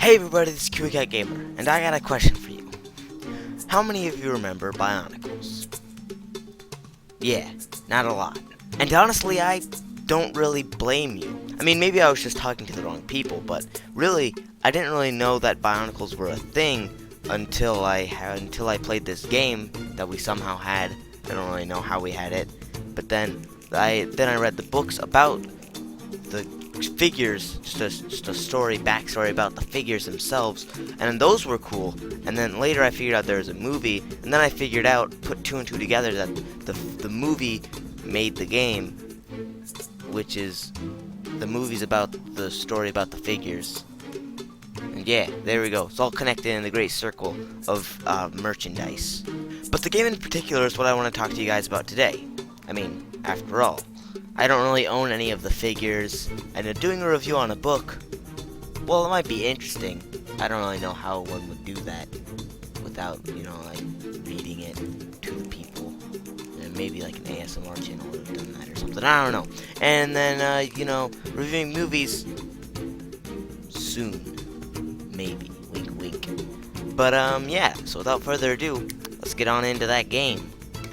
Hey everybody, this is Kiwikatgamer, and I got a question for you. How many of you remember Bionicles? Yeah, not a lot. And honestly, I don't really blame you. I mean, maybe I was just talking to the wrong people, but really, I didn't really know that Bionicles were a thing until I played this game that we somehow had. I don't really know how we had it, but then I read the books about the figures, just a backstory about the figures themselves, and those were cool. And then later I figured out there was a movie, and then I figured out, put two and two together, that the movie made the game, which is the movie's about the story about the figures. And yeah, there we go. It's all connected in the great circle of merchandise. But the game in particular is what I want to talk to you guys about today. I mean, after all, I don't really own any of the figures, and doing a review on a book, well, it might be interesting. I don't really know how one would do that without, like, reading it to the people. And maybe like an ASMR channel would have done that or something. I don't know. And then, reviewing movies soon. Maybe. Wink, wink. But, yeah, so without further ado, let's get on into that game.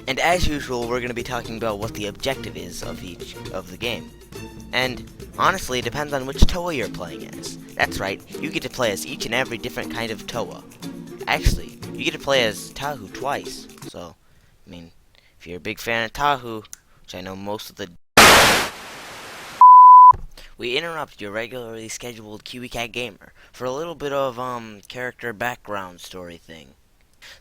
And as usual, we're going to be talking about what the objective is of each of the game. And honestly, it depends on which Toa you're playing as. That's right, you get to play as each and every different kind of Toa. Actually, you get to play as Tahu twice. So, I mean, if you're a big fan of Tahu, which I know most of the... We interrupt your regularly scheduled Kiwikatgamer for a little bit of, character background story thing.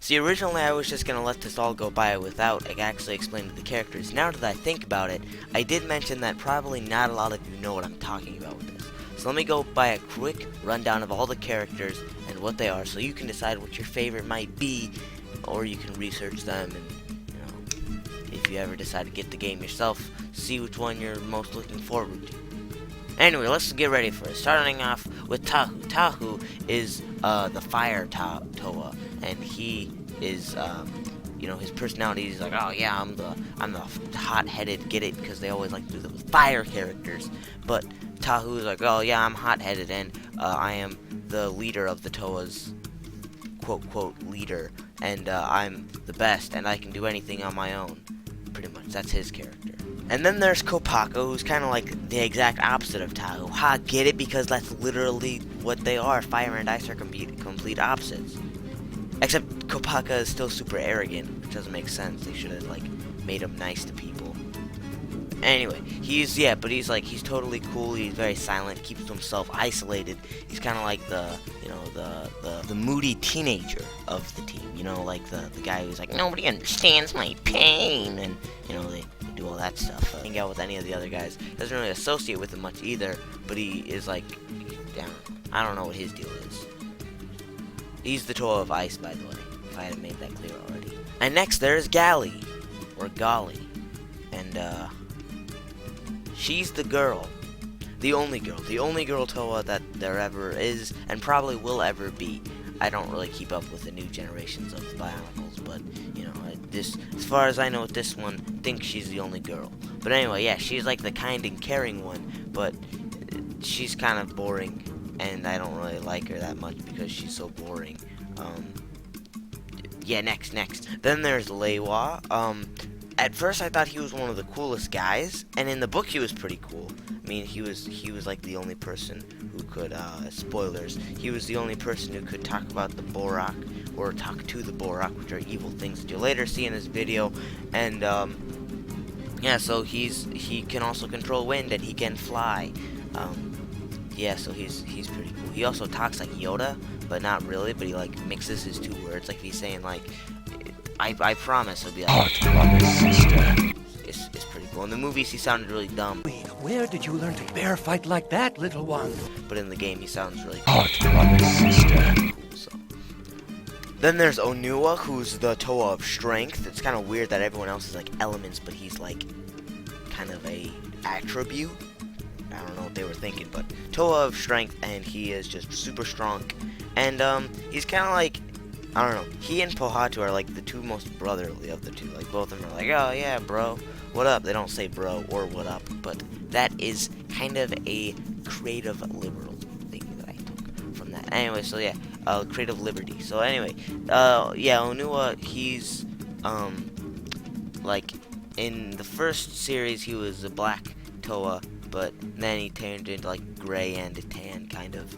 See, originally I was just going to let this all go by without actually explaining the characters. Now that I think about it, I did mention that probably not a lot of you know what I'm talking about with this. So let me go by a quick rundown of all the characters and what they are, so you can decide what your favorite might be, or you can research them and, if you ever decide to get the game yourself, see which one you're most looking forward to. Anyway, let's get ready for it. Starting off with Tahu. Tahu is the fire Toa, and he is, his personality is like, oh yeah, I'm the hot-headed, get it, because they always like to do the fire characters. But Tahu is like, oh yeah, I'm hot-headed, and I am the leader of the Toa's quote leader, and I'm the best, and I can do anything on my own. Pretty much, that's his character. And then there's Kopaka, who's kind of like the exact opposite of Tahu. Ha, get it? Because that's literally what they are. Fire and ice are complete opposites. Except Kopaka is still super arrogant, which doesn't make sense. They should have, like, made him nice to people. Anyway, he's totally cool. He's very silent, keeps to himself, isolated. He's kind of like the moody teenager of the team. Like the guy who's like, nobody understands my pain, and, they do all that stuff. Hang out with any of the other guys. Doesn't really associate with them much either, but he is like, I don't know what his deal is. He's the Toa of Ice, by the way, if I hadn't made that clear already. And next there's Gali, or Gali, and she's the only girl Toa that there ever is, and probably will ever be. I don't really keep up with the new generations of Bionicles, but, as far as I know with this one, I think she's the only girl. But anyway, yeah, she's like the kind and caring one, but she's kind of boring, and I don't really like her that much because she's so boring. Yeah, next. Then there's Leiwa. At first I thought he was one of the coolest guys, and in the book he was pretty cool. I mean, he was like the only person who could, spoilers, he was the only person who could talk about the Borak, or talk to the Borak, which are evil things that you'll later see in this video, and, yeah, so he can also control wind, and he can fly, yeah, so he's pretty cool. He also talks like Yoda, but not really, but he, like, mixes his two words, like he's saying, like, I promise, he'll be like, I promise, sister. It's pretty cool. In the movies, he sounded really dumb. Where did you learn to bear fight like that, little one? But in the game, he sounds really cool. I promise, sister. Cool, so. Then there's Onua, who's the Toa of Strength. It's kind of weird that everyone else is like elements, but he's like kind of a attribute. I don't know what they were thinking, but Toa of Strength, and he is just super strong. And he's kind of like, I don't know, he and Pohatu are like the two most brotherly of the two. Like, both of them are like, oh yeah, bro, what up? They don't say bro or what up, but that is kind of a creative liberal thing that I took from on that. Anyway, so yeah, creative liberty. So anyway, yeah, Onua, he's like in the first series he was a black Toa, but then he turned into like gray and a tan kind of.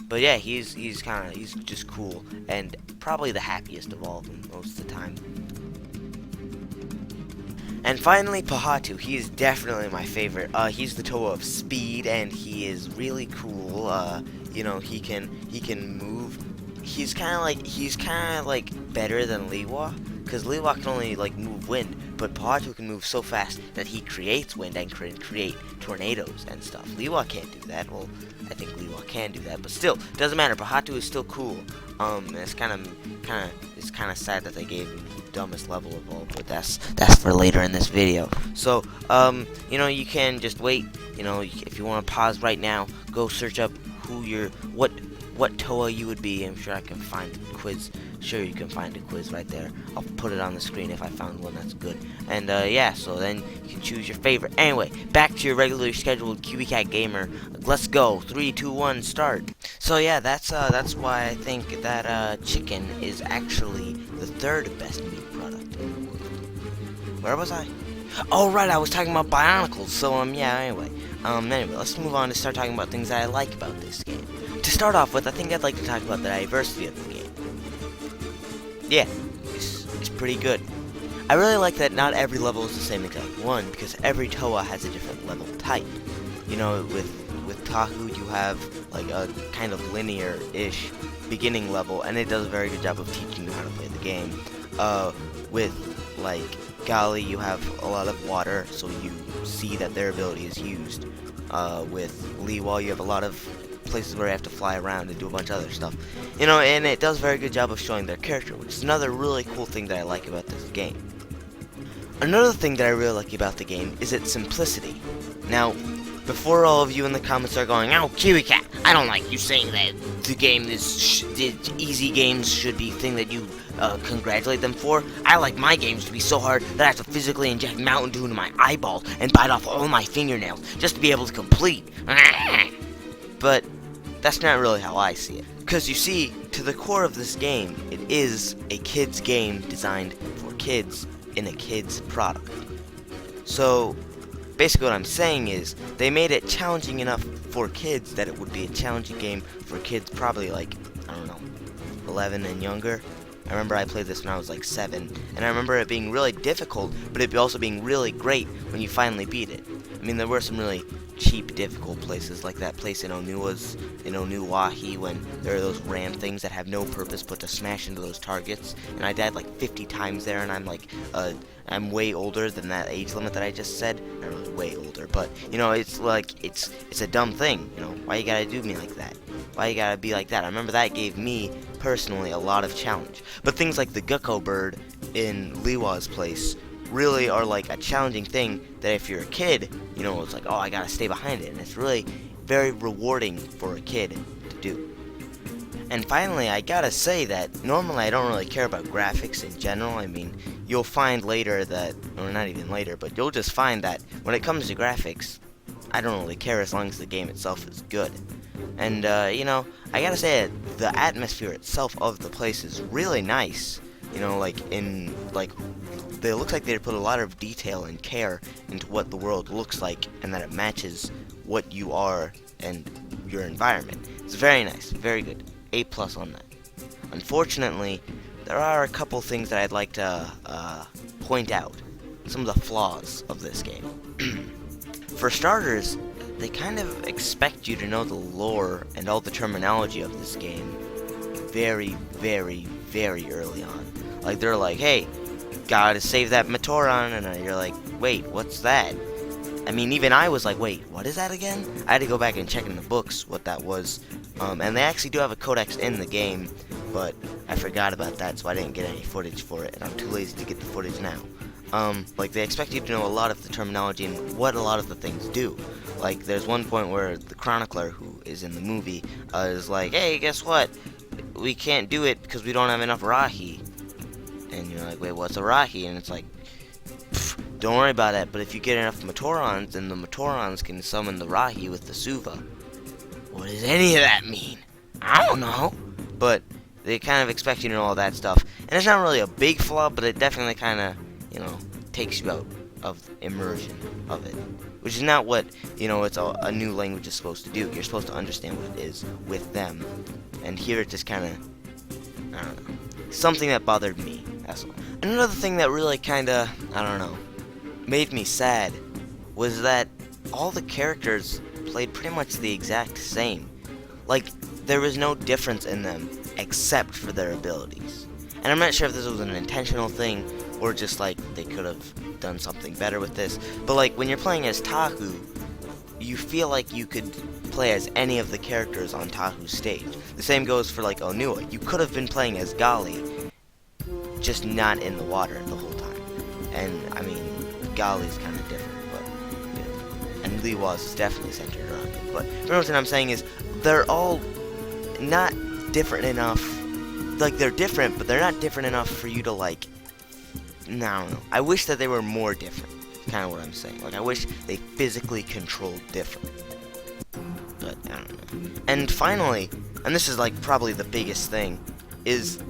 But yeah, he's just cool and probably the happiest of all of them most of the time. And finally, Pahatu. He is definitely my favorite. He's the Toa of speed, and he is really cool. You know, he can move. He's kind of like better than Liwa, because Liwa can only like move wind, but Pahatu can move so fast that he creates wind and can create tornadoes and stuff. Liwa can't do that. Well, I think Liwa can do that, but still, doesn't matter. Pahatu is still cool. And it's kind of sad that they gave him the dumbest level of all, but that's for later in this video. So, you know, you can just wait. You know, if you want to pause right now, go search up what Toa you would be. I'm sure I can find a quiz. Sure, you can find a quiz right there. I'll put it on the screen if I found one that's good. And yeah, so then you can choose your favorite. Anyway, back to your regularly scheduled Kiwikatgamer. Let's go. 3, 2, 1, start. So yeah, that's why I think that chicken is actually the third best meat product in the world. Where was I? Oh right, I was talking about Bionicles. So yeah. Anyway, let's move on to start talking about things that I like about this game. To start off with, I think I'd like to talk about the diversity of the game. Yeah, it's pretty good. I really like that not every level is the same exact one, because every Toa has a different level type. You know, with Taku you have like a kind of linear-ish beginning level, and it does a very good job of teaching you how to play the game. With like Gali, you have a lot of water, so you see that their ability is used. With Liwa, you have a lot of places where you have to fly around and do a bunch of other stuff. You know, and it does a very good job of showing their character, which is another really cool thing that I like about this game. Another thing that I really like about the game is its simplicity. Now, before all of you in the comments are going, "Oh, Kiwikat, I don't like you saying that the game is the easy games should be thing that you congratulate them for. I like my games to be so hard that I have to physically inject Mountain Dew into my eyeball and bite off all my fingernails just to be able to complete." But that's not really how I see it. Because you see, to the core of this game, it is a kid's game designed for kids in a kid's product. So, basically what I'm saying is, they made it challenging enough for kids that it would be a challenging game for kids probably like, I don't know, 11 and younger. I remember I played this when I was like 7, and I remember it being really difficult, but it also being really great when you finally beat it. I mean, there were some really cheap, difficult places, like that place in Onuahi, when there are those ram things that have no purpose but to smash into those targets, and I died like 50 times there, and I'm like, I'm way older than that age limit that I just said. I don't know, way older, but, you know, it's like, it's a dumb thing, you know, why you gotta do me like that? Why you gotta be like that? I remember that gave me, personally, a lot of challenge. But things like the gecko bird in Liwa's place really are like a challenging thing that if you're a kid, you know, it's like, oh, I gotta stay behind it, and it's really very rewarding for a kid to do. And finally, I gotta say that normally I don't really care about graphics in general. I mean, you'll find later that, or not even later, but you'll just find that when it comes to graphics, I don't really care as long as the game itself is good. And, you know, I gotta say that the atmosphere itself of the place is really nice. You know, like, it looks like they put a lot of detail and care into what the world looks like, and that it matches what you are and your environment. It's very nice, very good. A+ on that. Unfortunately, there are a couple things that I'd like to point out. Some of the flaws of this game. For starters, they kind of expect you to know the lore and all the terminology of this game very, very, very early on. Like, they're like, hey, gotta save that Matoran, and you're like, wait, what's that? I mean, even I was like, wait, what is that again? I had to go back and check in the books what that was. And they actually do have a codex in the game, but I forgot about that, so I didn't get any footage for it, and I'm too lazy to get the footage now. Like, they expect you to know a lot of the terminology and what a lot of the things do. Like, there's one point where the chronicler, who is in the movie, is like, hey, guess what? We can't do it because we don't have enough Rahi. And you're like, wait, what's a Rahi? And it's like, don't worry about it, but if you get enough Matorons, then the Matorons can summon the Rahi with the Suva. What does any of that mean? I don't know. But they kind of expect you to know all that stuff. And it's not really a big flaw, but it definitely kind of, takes you out of immersion of it. Which is not what, it's a new language is supposed to do. You're supposed to understand what it is with them. And here it just kind of, I don't know. Something that bothered me, that's all. And another thing that really kind of, I don't know, made me sad was that all the characters played pretty much the exact same. Like, there was no difference in them except for their abilities. And I'm not sure if this was an intentional thing or just like they could have done something better with this. But like when you're playing as Tahu, you feel like you could play as any of the characters on Tahu's stage. The same goes for like Onua. You could have been playing as Gali, just not in the water the whole time. And I mean, Gali's kind of different, but and Liwa's is definitely centered around it. But what I'm saying is, they're all not different enough. Like, they're different, but they're not different enough for you to, like, I don't know. I wish that they were more different. Kind of what I'm saying. Like, I wish they physically controlled different. But, I don't know. And finally, and this is, like, probably the biggest thing, is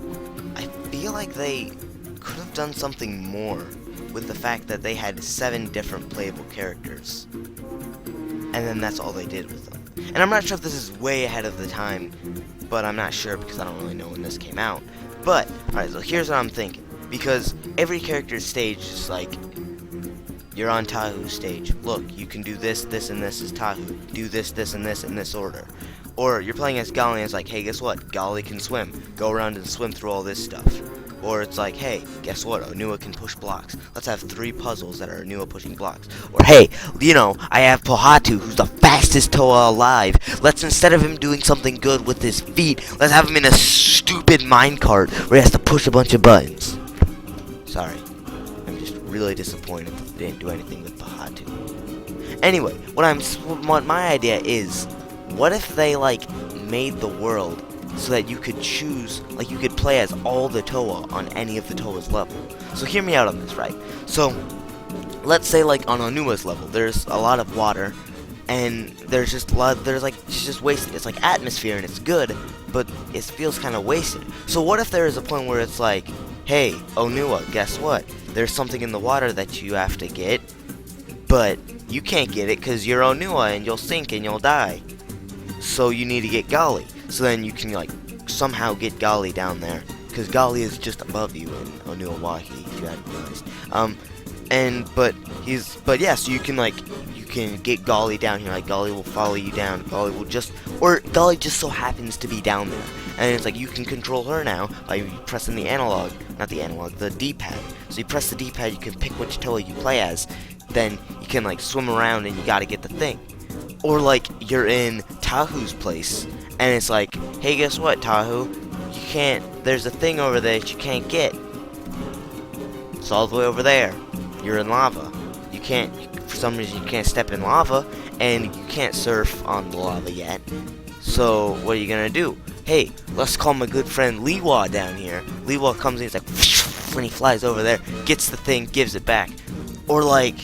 I feel like they could have done something more with the fact that they had 7 different playable characters. And then that's all they did with them. And I'm not sure if this is way ahead of the time, but I'm not sure because I don't really know when this came out. But, alright, so here's what I'm thinking. Because every character's stage is like, you're on Tahu's stage. Look, you can do this, this, and this as Tahu. Do this, this, and this in this order. Or you're playing as Gali and it's like, hey, guess what? Gali can swim. Go around and swim through all this stuff. Or it's like, hey, guess what? Onua can push blocks. Let's have 3 puzzles that are Onua pushing blocks. Or hey, I have Pohatu, who's the fastest Toa alive. Let's, instead of him doing something good with his feet, let's have him in a stupid minecart where he has to push a bunch of buttons. Sorry. I'm just really disappointed that they didn't do anything with Pohatu. Anyway, what my idea is, what if they, like, made the world so that you could choose, like, you could play as all the Toa on any of the Toa's level. So hear me out on this, right? So, let's say, like, on Onua's level, there's a lot of water, and there's just it's just wasted. It's like atmosphere, and it's good, but it feels kind of wasted. So what if there is a point where it's like, hey, Onua, guess what? There's something in the water that you have to get, but you can't get it because you're Onua, and you'll sink, and you'll die. So you need to get Gali. So then you can, like, somehow get Gali down there. Because Gali is just above you in Onuawahi, if you hadn't realized. So you can get Gali down here. Like, Gali will follow you down. Gali just so happens to be down there. And it's like, you can control her now by pressing the D-pad. So you press the D-pad, you can pick which Toa you play as. Then you can, like, swim around and you gotta get the thing. Or, like, you're in Tahu's place, and it's like, hey, guess what, Tahu? There's a thing over there that you can't get. It's all the way over there. You're in lava. For some reason, you can't step in lava, and you can't surf on the lava yet. So, what are you gonna do? Hey, let's call my good friend Liwa down here. Liwa comes in, he's like, when he flies over there, gets the thing, gives it back. Or, like,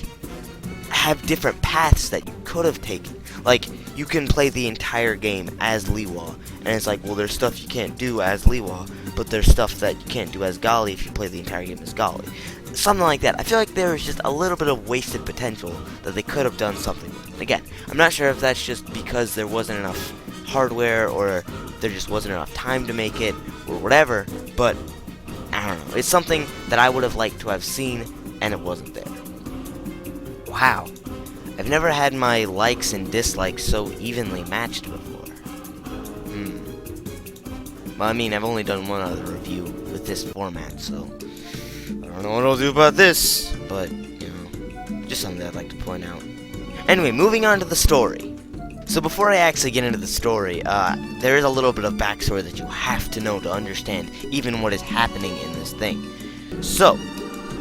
have different paths that you could have taken. Like, you can play the entire game as Liwa, and it's like, well, there's stuff you can't do as Liwa, but there's stuff that you can't do as Gali if you play the entire game as Gali. Something like that. I feel like there was just a little bit of wasted potential that they could have done something with. Again, I'm not sure if that's just because there wasn't enough hardware, or there just wasn't enough time to make it, or whatever, but I don't know. It's something that I would have liked to have seen, and it wasn't there. Wow. I've never had my likes and dislikes so evenly matched before. Well, I mean, I've only done one other review with this format, so I don't know what I'll do about this, but, just something that I'd like to point out. Anyway, moving on to the story. So before I actually get into the story, there is a little bit of backstory that you have to know to understand even what is happening in this thing. So,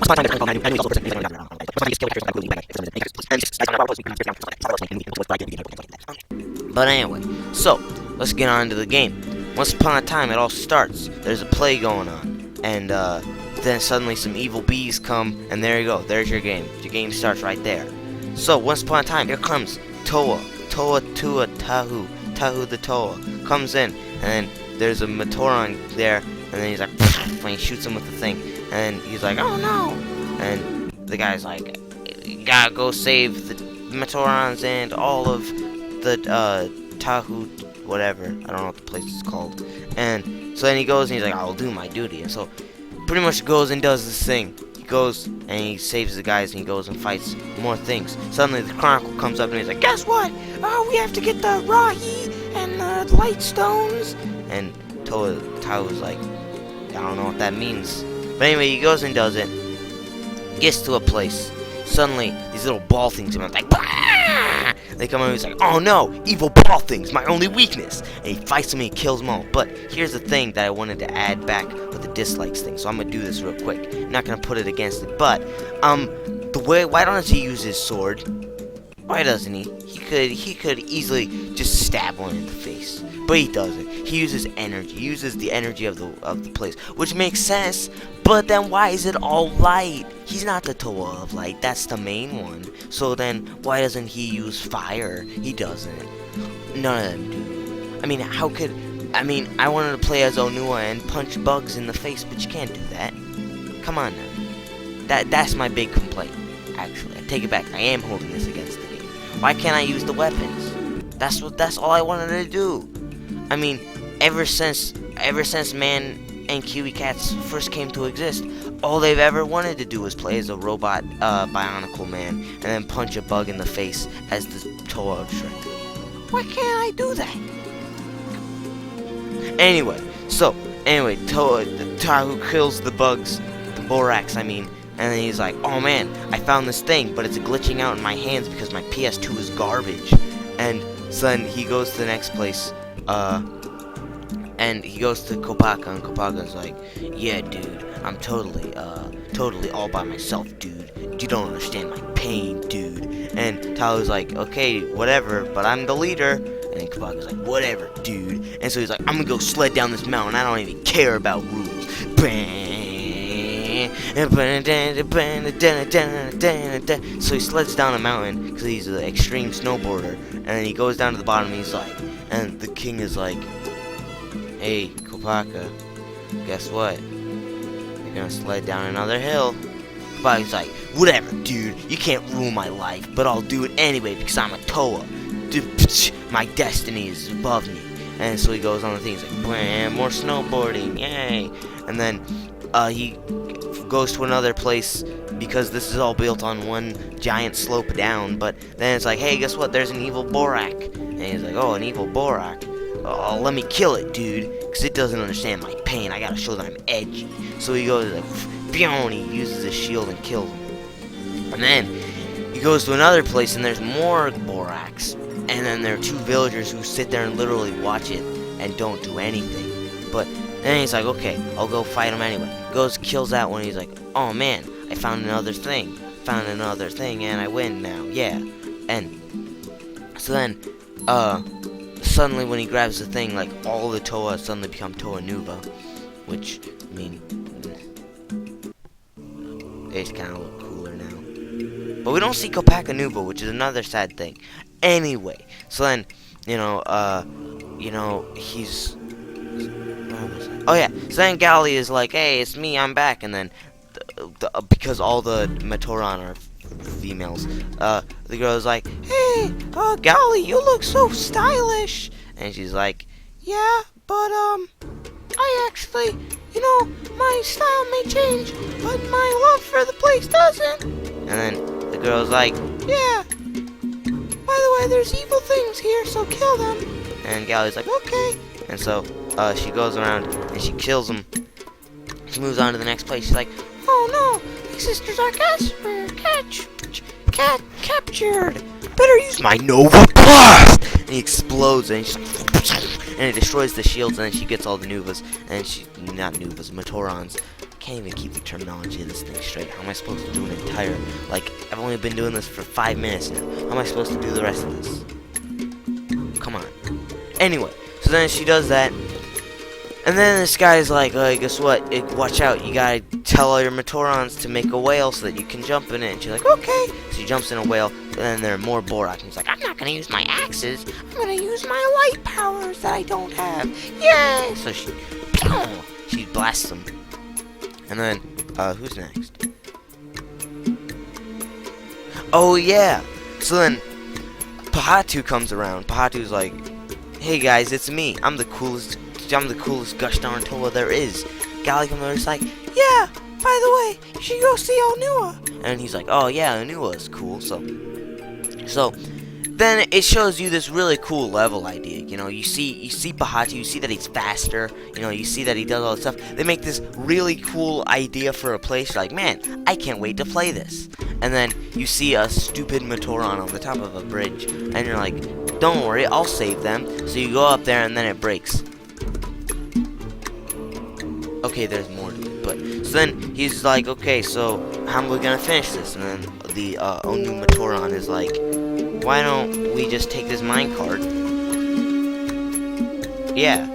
but anyway, so let's get on to the game. Once upon a time, it all starts. There's a play going on, and then suddenly some evil bees come, and there you go. There's your game. Your game starts right there. So once upon a time, here comes Tahu the Toa comes in, and then there's a Matoran there, and then he's like, when he shoots him with the thing, and he's like, oh no, and the guy's like, you gotta go save the Matorans and all of the Tahu, whatever, I don't know what the place is called, and so then he goes and he's like, I'll do my duty, and so pretty much goes and does this thing. He goes and he saves the guys and he goes and fights more things. Suddenly the Chronicle comes up and he's like, guess what? We have to get the Rahi and the Light Stones. And Tao's like, I don't know what that means. But anyway, he goes and does it. Gets to a place. Suddenly, these little ball things come up like, bah! They come up and he's like, oh no, evil ball things, my only weakness. And he fights them and he kills them all. But here's the thing that I wanted to add back with the dislikes thing. So I'm gonna do this real quick. I'm not gonna put it against it. But why don't he use his sword? Why doesn't he? He could easily just stab one in the face. But he doesn't. He uses energy. He uses the energy of the place, which makes sense. But then why is it all light? He's not the Toa of light. That's the main one. So then why doesn't he use fire? He doesn't. None of them do. I mean, how could? I mean, I wanted to play as Onua and punch bugs in the face, but you can't do that. Come on now. That's my big complaint. Actually, I take it back. I am holding this against the game. Why can't I use the weapons? That's all I wanted to do. I mean, ever since man and Kiwikats first came to exist, all they've ever wanted to do was play as a robot Bionicle man and then punch a bug in the face as the Toa of Shrek. Why can't I do that? Anyway, Tahu kills the bugs, the Borax, I mean, and then he's like, oh man, I found this thing, but it's glitching out in my hands because my PS2 is garbage. And so then he goes to the next place, and he goes to Kopaka, and Kopaka's like, yeah, dude, I'm totally all by myself, dude. You don't understand my pain, dude. And Tahu's like, okay, whatever, but I'm the leader. And then Kopaka's like, whatever, dude. And so he's like, I'm gonna go sled down this mountain. I don't even care about rules. So he sleds down a mountain because he's an extreme snowboarder. And then he goes down to the bottom and he's like, and the king is like, hey, Kopaka, guess what? You're gonna sled down another hill. Kopaka's like, whatever, dude. You can't rule my life, but I'll do it anyway because I'm a Toa. My destiny is above me. And so he goes on the thing. He's like, bam, more snowboarding, yay. And then he goes to another place because this is all built on one giant slope down. But then it's like, hey, guess what? There's an evil Borak. And he's like, oh, an evil Borak. Oh, let me kill it, dude, because it doesn't understand my pain. I gotta show that I'm edgy. So he goes like, and he uses his shield and kills him. And then he goes to another place and there's more Boraks. And then there are two villagers who sit there and literally watch it and don't do anything. But then he's like, okay, I'll go fight him anyway. Goes, kills that one. He's like, oh man, I found another thing. And I win now. Yeah. And so then, suddenly when he grabs the thing, like, all the Toa suddenly become Toa Nuva. Which, I mean, they just kind of look cooler now. But we don't see Kopaka Nuva, which is another sad thing. Anyway, so then, he's... Where was I? Oh yeah, so then Gali is like, hey, it's me, I'm back. And then, because all the Matoran are females, the girl's like, hey, Gali, you look so stylish. And she's like, yeah, but, I actually, my style may change, but my love for the place doesn't. And then the girl's like, yeah, by the way, there's evil things here, so kill them. And Gali's like, okay. And so, she goes around and she kills them. She moves on to the next place. She's like, oh no, my sisters are captured. Better use my Nova Blast. And he explodes and it destroys the shields, and then she gets all the Nuvas, and not Nuvas, Matorans. Can't even keep the terminology of this thing straight. How am I supposed to do an entire, I've only been doing this for 5 minutes now. How am I supposed to do the rest of this? Come on. Anyway, so then she does that, and then this guy's like, guess what? Watch out, you gotta tell all your Matorans to make a whale so that you can jump in it. And she's like, okay. So she jumps in a whale, then there are more Borak. He's like, I'm not gonna use my axes. I'm gonna use my light powers that I don't have. Yay! So she blasts him. And then, who's next? Oh yeah. So then, Pahatu comes around. Pahatu's like, hey guys, it's me. I'm the coolest gosh darn Toa there is. Gali comes over and is like, yeah, by the way, you should go see Onua. And he's like, oh yeah, Onua is cool. So then it shows you this really cool level idea. You know, you see Pahatu, you see that he's faster. You know, you see that he does all this stuff. They make this really cool idea for a place. You're like, man, I can't wait to play this. And then you see a stupid Matoran on the top of a bridge, and you're like, don't worry, I'll save them. So you go up there, and then it breaks. Okay, there's more to it, but so then he's like, okay, so how am we gonna finish this? And then the Onu Matoran is like, why don't we just take this minecart? Yeah.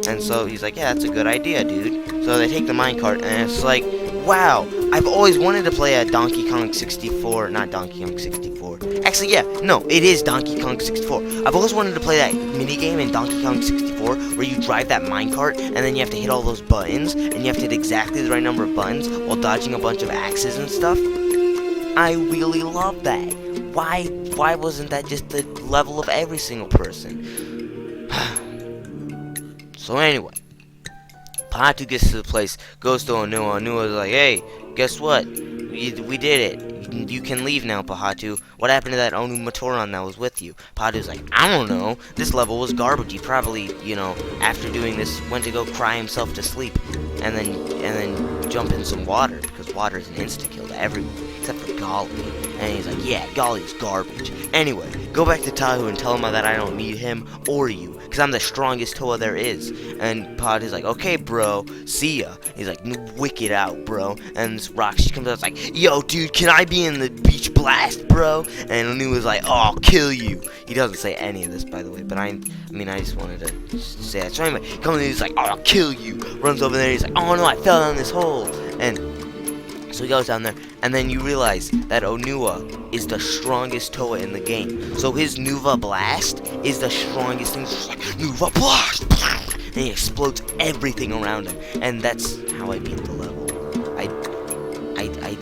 And so he's like, yeah, that's a good idea, dude. So they take the minecart, and it's like, wow, I've always wanted to play a Donkey Kong 64, not Donkey Kong 64. Actually, yeah, no, it is Donkey Kong 64. I've always wanted to play that minigame in Donkey Kong 64 where you drive that minecart and then you have to hit all those buttons and you have to hit exactly the right number of buttons while dodging a bunch of axes and stuff. I really love that. Why wasn't that just the level of every single person? So anyway, Pahatu gets to the place, goes to Onua. Onua's like, hey, guess what? We did it. You can leave now, Pahatu. What happened to that Onu Matoran that was with you? Pahatu's like, I don't know. This level was garbage. He probably, you know, after doing this, went to go cry himself to sleep, and then jump in some water, because water is an insta-kill to everyone, except for Gali. And he's like, yeah, Gali is garbage. Anyway, go back to Tahu and tell him that I don't need him or you, because I'm the strongest Toa there is. And Pahatu's like, okay, bro, see ya. He's like, wicked out, bro. And this Roxy comes out, it's like, yo, dude, can I be in the beach blast, bro? And Onua's like, oh, I'll kill you. He doesn't say any of this, by the way, but I just wanted to say that. So anyway, he comes in, he's like, oh, I'll kill you. Runs over there, he's like, oh no, I fell down this hole. And so he goes down there, and then you realize that Onua is the strongest Toa in the game. So his Nuva Blast is the strongest thing. Just like, Nuva Blast! And he explodes everything around him. And that's how I beat the level. I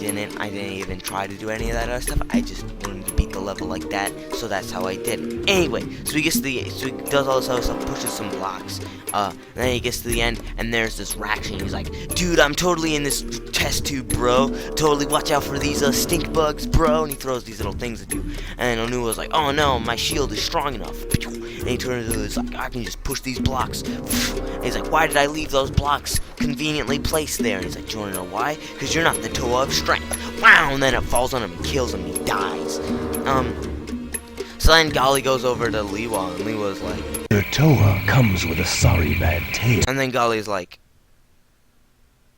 didn't even try to do any of that other stuff. I just wanted to beat the level like that, so that's how I did it. Anyway, so he does all this other stuff, pushes some blocks. And then he gets to the end, and there's this Raction. He's like, dude, I'm totally in this test tube, bro. Totally watch out for these stink bugs, bro. And he throws these little things at you. And Onua's like, oh no, my shield is strong enough. And he turns to this, like, I can just push these blocks. And he's like, why did I leave those blocks conveniently placed there? And he's like, do you want to know why? Because you're not the Toa of strength. Wow! And then it falls on him and kills him. He dies. So then Gali goes over to Liwa, and Liwa's like, The Toa comes with a sorry bad taste. and then Gali's like,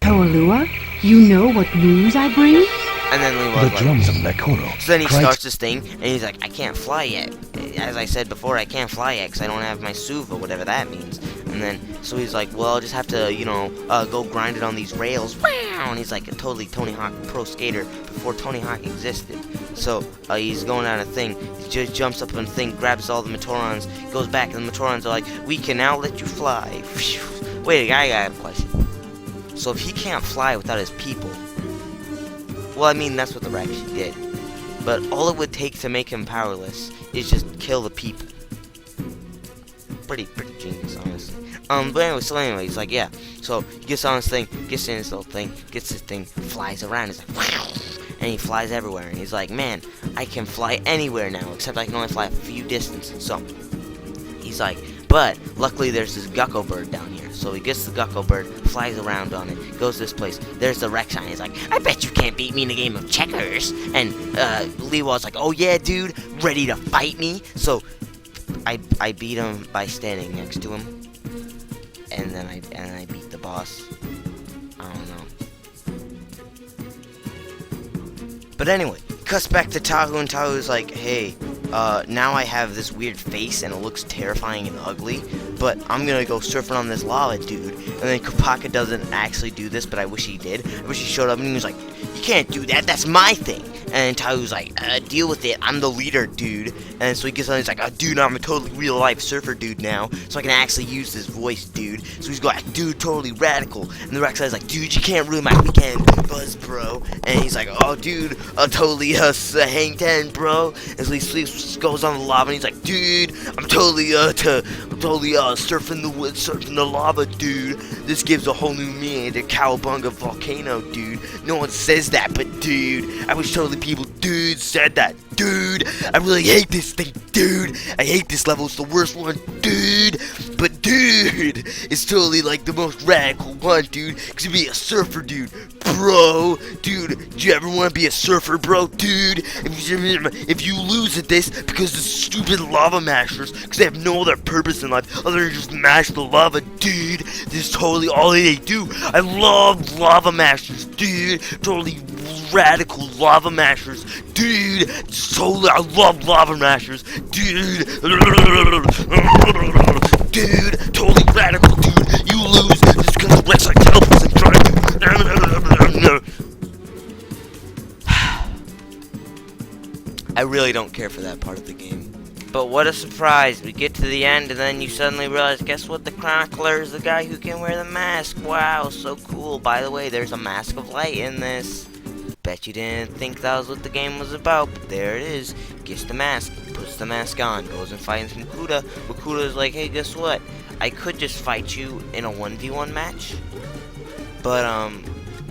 Toalua, you know what news I bring? and then Liwa's The like, drums of Nekoro. so then he Christ. starts this thing, and he's like, I can't fly yet. As I said before, I can't fly yet, because I don't have my Suva, whatever that means. And then, so he's like, well, I'll just have to, you know, go grind it on these rails. And he's like a totally Tony Hawk pro skater before Tony Hawk existed. So, he's going down a thing, he just jumps up on a thing, grabs all the Matorans, goes back, and the Matorans are like, we can now let you fly. Wait, I got a question. So if he can't fly without his people, well, I mean, that's what the Raction did. But all it would take to make him powerless is just kill the people. Pretty genius, honestly. But anyway, he's like, yeah. So he gets on this thing, gets in this little thing, gets this thing, flies around. He's like, wow, and he flies everywhere. And he's like, man, I can fly anywhere now, except I can only fly a few distances. So he's like, but luckily there's this Gecko bird down here. So he gets the Gecko bird, flies around on it, goes to this place. There's the Rek'Sai. He's like, I bet you can't beat me in a game of checkers. And Liwa's like, oh yeah, dude, ready to fight me? So I beat him by standing next to him, and then I beat the boss. I don't know. But anyway, cuts back to Tahu, and Tahu's like, hey, now I have this weird face and it looks terrifying and ugly, but I'm gonna go surfing on this lava, dude. And then Kopaka doesn't actually do this, but I wish he did. I wish he showed up and he was like, You can't do that. That's my thing. And Tyler's like, deal with it. I'm the leader, dude. And so he gets on. He's like, oh, dude, I'm a totally real life surfer dude now, so I can actually use this voice, dude. So he's going, dude, totally radical. And the Rex guy's like, dude, you can't ruin my weekend, buzz, bro. And he's like, oh, dude, totally hang ten, bro. And so he goes on the lava, and he's like, dude, I'm totally surfing the woods, surfing the lava, dude. This gives a whole new meaning to Cowabunga volcano, dude. No one says that, but dude, I wish totally people, dude, said that, dude. I really hate this thing, dude. I hate this level. It's the worst one, dude. But dude, it's totally like the most radical one, dude. Cause you be a surfer, dude, bro. Dude, do you ever want to be a surfer, bro, dude? If you lose at this because of stupid lava mashers, because they have no other purpose in life other than just mash the lava, dude. This is totally all they do. I love lava mashers, dude. Totally radical lava mashers, dude. Totally, I love lava mashers, dude. Dude, totally radical, dude. You lose just because of Rex Cyclopus and trying to. I really don't care for that part of the game. But what a surprise. We get to the end and then you suddenly realize, guess what? The Chronicler is the guy who can wear the mask. Wow, so cool. By the way, there's a mask of light in this. Bet you didn't think that was what the game was about, but there it is. Gets the mask, puts the mask on, goes and fights Makuta. Makuta's like, hey, guess what? I could just fight you in a 1v1 match. But,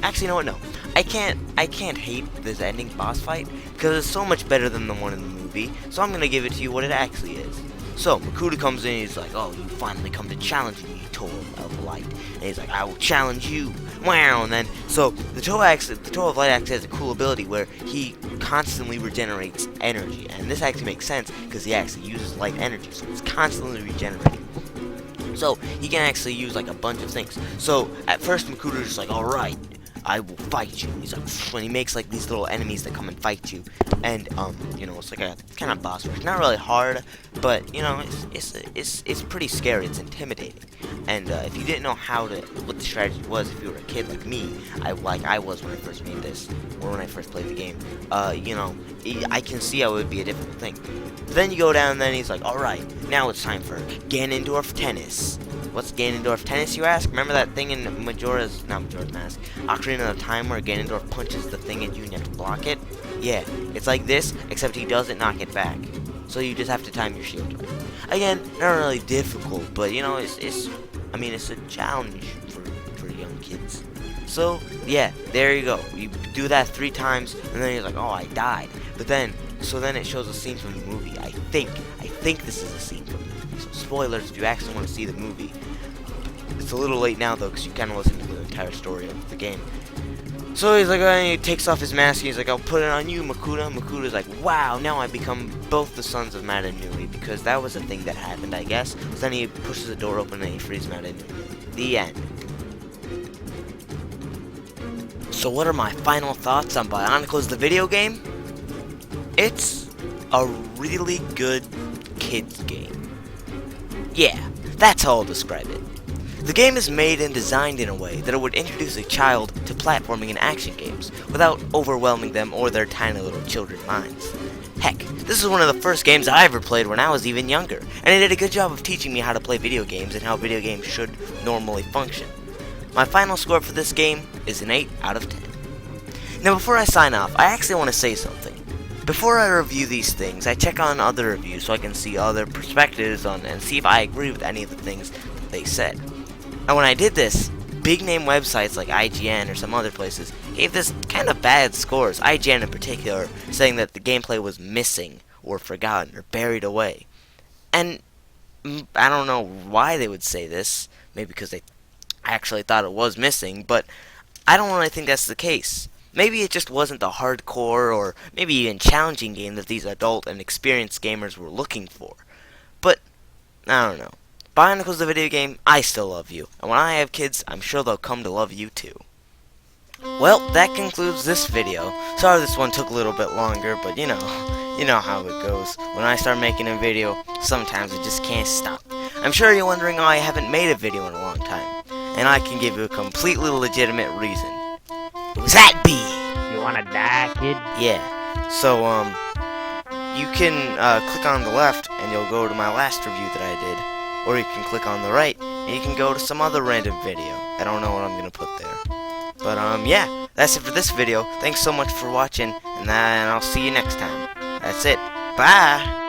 actually, you know what? No. I can't hate this ending boss fight, because it's so much better than the one in the movie, so I'm gonna give it to you what it actually is. So, Makuta comes in and he's like, oh, you finally come to challenge me, Toe of Light. And he's like, I will challenge you. Wow, and then, so, the Toe of Light actually has a cool ability where he constantly regenerates energy. And this actually makes sense, because he actually uses light energy, so he's constantly regenerating. So, he can actually use, like, a bunch of things. So, at first, Makuta's just like, alright, I will fight you. He's like, when he makes like these little enemies that come and fight you, and you know, it's like a kind of boss rush. Not really hard, but you know, it's pretty scary. It's intimidating. And if you didn't know what the strategy was, if you were a kid like me, I was when I first made this, or when I first played the game, you know, I can see how it would be a difficult thing. Then you go down, and then he's like, all right, now it's time for Ganondorf tennis. What's Ganondorf tennis, you ask? Remember that thing in Majora's Mask, Ocarina of Time, where Ganondorf punches the thing at you and you have to block it? Yeah, it's like this, except he doesn't knock it back. So you just have to time your shield right. Again, not really difficult, but you know, it's a challenge for young kids. So, yeah, there you go. You do that 3 times, and then you're like, oh, I died. But then, so then it shows a scene from the movie. I think this is a scene from the movie. So spoilers if you actually want to see the movie. It's a little late now though, because you kind of listen to the entire story of the game. So he's like, he takes off his mask, and he's like, I'll put it on you, Makuta. Makuta's like, wow, now I become both the sons of Madanui, because that was a thing that happened, I guess. So then he pushes the door open and he frees Madanui. The end. So what are my final thoughts on Bionicles the video game? It's a really good kids game. Yeah, that's how I'll describe it. The game is made and designed in a way that it would introduce a child to platforming and action games without overwhelming them or their tiny little children minds. Heck, this is one of the first games I ever played when I was even younger, and it did a good job of teaching me how to play video games and how video games should normally function. My final score for this game is an 8 out of 10. Now before I sign off, I actually want to say something. Before I review these things, I check on other reviews so I can see other perspectives on and see if I agree with any of the things that they said. And when I did this, big name websites like IGN or some other places gave this kind of bad scores, IGN in particular, saying that the gameplay was missing or forgotten or buried away. And I don't know why they would say this, maybe because they actually thought it was missing, but I don't really think that's the case. Maybe it just wasn't the hardcore or maybe even challenging game that these adult and experienced gamers were looking for. But, I don't know. Bionicles the video game, I still love you. And when I have kids, I'm sure they'll come to love you too. Well, that concludes this video. Sorry this one took a little bit longer, but you know how it goes. When I start making a video, sometimes I just can't stop. I'm sure you're wondering why I haven't made a video in a long time. And I can give you a completely legitimate reason. It was that bee! wanna die, kid? Yeah. So, you can click on the left and you'll go to my last review that I did. Or you can click on the right and you can go to some other random video. I don't know what I'm gonna put there. But, yeah, that's it for this video. Thanks so much for watching, and I'll see you next time. That's it. Bye!